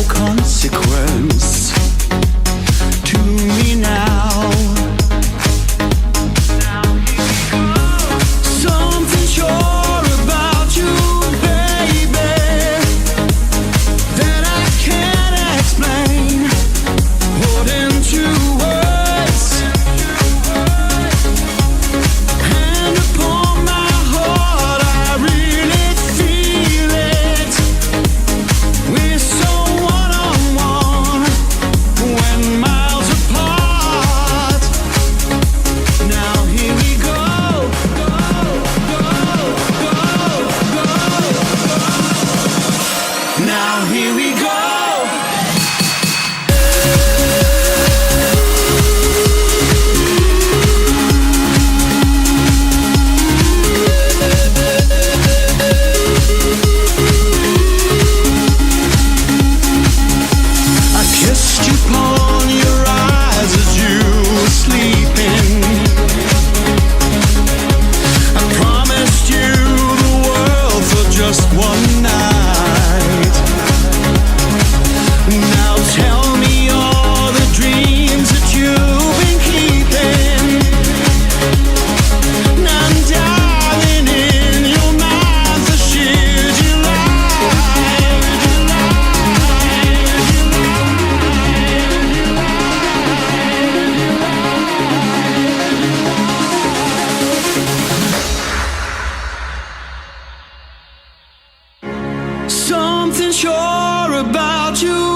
consequence to me now. Something sure about you, baby, that I can't explain. Put into words, hand upon my heart, I really feel it. We're so one-on-one when miles apart. Now here we go, go, go, go, go, go. Now here we go. I kissed you upon your eyes as you were sleeping. I promised you the world for just one night. Now tell me all the dreams that you've been keeping. Now darling, in your mind the shit you Something sure about you,